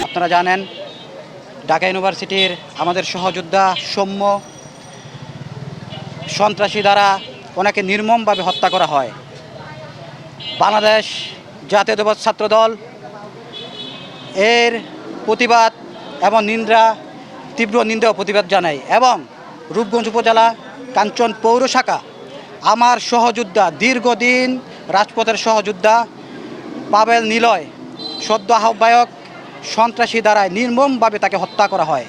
আপনারা জানেন ঢাকা ইউনিভার্সিটির আমাদের সহযোদ্ধা সৌম্য সন্ত্রাসী দ্বারা ওনাকে নির্মমভাবে হত্যা করা হয়। বাংলাদেশ জাতীয়তাবাদী ছাত্রদল এর প্রতিবাদ এবং তীব্র নিন্দা ও প্রতিবাদ জানায় এবং রূপগঞ্জ উপজেলা কাঞ্চন পৌর শাখা আমার সহযোদ্ধা দীর্ঘদিন রাজপথের সহযোদ্ধা পাবেল নিলয় সদ্য আহ্বায়ক সন্ত্রাসী দ্বারা নির্মমভাবে তাকে হত্যা করা হয়।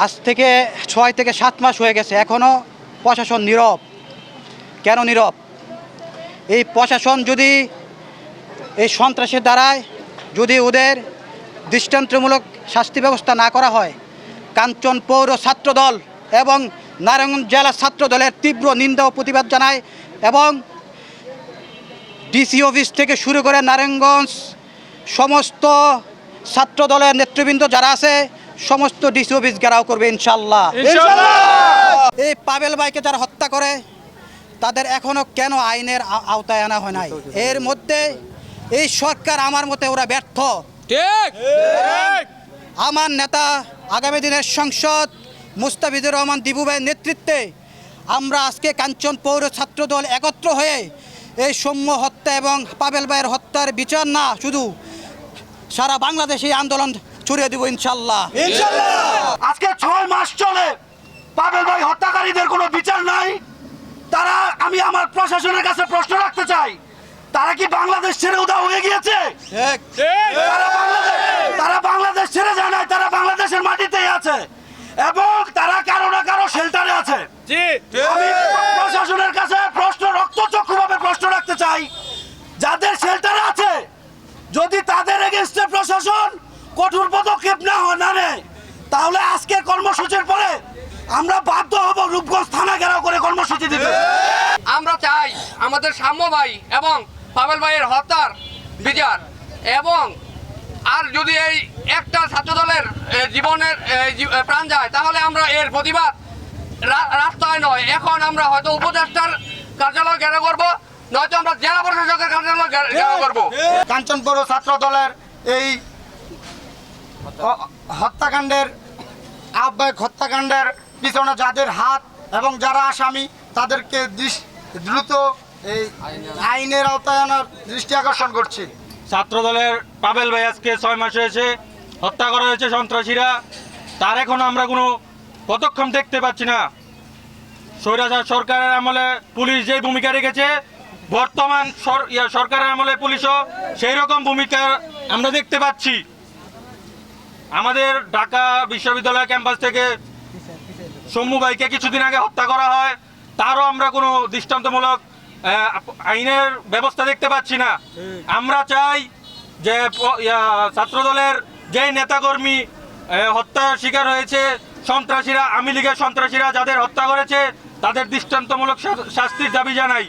আজ থেকে 6 থেকে 7 মাস হয়ে গেছে, এখনও প্রশাসন নীরব। কেন নীরব? এই প্রশাসন যদি এই সন্ত্রাসের দ্বারায় যদি ওদের দৃষ্টান্তমূলক শাস্তি ব্যবস্থা না করা হয়, কাঞ্চন পৌর ছাত্রদল এবং নারায়ণগঞ্জ জেলা ছাত্রদলের তীব্র নিন্দা ও প্রতিবাদ জানায় এবং ডিসি অফিস থেকে শুরু করে নারায়ণগঞ্জ সমস্ত ছাত্রদলের নেতৃবৃন্দ যারা আছে সমস্ত ডিসি অফিস ঘেরাও করবে ইনশাল্লাহ। এই পাবেল ভাইকে যারা হত্যা করে তাদের এখনও কেন আইনের আওতায় আনা হয় নাই? এর মধ্যে এই সরকার আমার মতে ওরা ব্যর্থ। ঠিক। আমার নেতা আগামী দিনের সংসদ মুস্তাফিজুর রহমান দিবু ভাইয়ের নেতৃত্বে আমরা আজকে কাঞ্চন পৌর ছাত্রদল একত্র হয়ে এই সৌম্য হত্যা এবং পাবেল ভাইয়ের হত্যার বিচার না শুধু সারা বাংলাদেশে আন্দোলন ছড়িয়ে দেব ইনশাল্লাহ। আজকে 6 মাস চলে পাবেল ভাই হত্যাকারীদের কোনো বিচার নাই। আমি আমার প্রশাসনের কাছে প্রশ্ন রাখতে চাই, তারা কি বাংলাদেশ ছেড়ে উধাও হয়ে গিয়েছে? তারা বাংলাদেশ ছেড়ে যায় নাই, তারা বাংলাদেশের মাটিতেই আছে এবং তারা কারো না কারো শেল্টারে আছে। আমি প্রশাসনের কাছে রক্তচক্ষুভাবে প্রশ্ন রাখতে চাই, যাদের শেল্টারে আছে যদি তাদের এগেইনস্টে প্রশাসন কঠোর পদক্ষেপ না নেয় তাহলে আজকের কর্মসূচির পরে আমরা বাধ্য হব রূপগঞ্জ থানা ঘেরাও করে কর্মসূচি দিতে। আমরা চাই আমাদের সাম্য ভাই এবং পাবেল ভাইয়ের হত্যার বিচার এবং আর যদি এই একটা ছাত্রদলের জীবনের প্রাণ যায় তাহলে আমরা এর প্রতিবাদ রাস্তায় নয়, এখন আমরা হয়তো উপদেষ্টার কার্যালয় ঘেরাও করবো, নয়তো আমরা জেলা প্রশাসকের কার্যালয় ঘেরাও করবো। কাঞ্চন পৌর ছাত্রদলের এই হত্যাকাণ্ডের আহ্বায়ক হত্যাকাণ্ডের পিছনে যাদের হাত এবং যারা আসামি তাদেরকে দ্রুত এই আইনের আওতায় আনার দৃষ্টি আকর্ষণ করছি। ছাত্রদলের পাবেল ভাই আজকে 6 মাস হয়েছে হত্যা করা হয়েছে সন্ত্রাসীরা, তার এখন আমরা কোনো পদক্ষেপ দেখতে পাচ্ছি না। স্বৈরাচার সরকারের আমলে পুলিশ যে ভূমিকা রেখেছে বর্তমান সরকারের আমলে পুলিশও সেই রকম ভূমিকা আমরা দেখতে পাচ্ছি। আমাদের ঢাকা বিশ্ববিদ্যালয় ক্যাম্পাস থেকে সৌম্য ভাইকে কিছুদিন আগে হত্যা করা হয়, তারও আমরা কোনো দৃষ্টান্তমূলক আইনের ব্যবস্থা দেখতে পাচ্ছি না। আমরা চাই যে ছাত্রদলের যে নেতাকর্মী হত্যার শিকার হয়েছে সন্ত্রাসীরা, আওয়ামী লীগের সন্ত্রাসীরা যাদের হত্যা করেছে তাদের দৃষ্টান্তমূলক শাস্তির দাবি জানাই।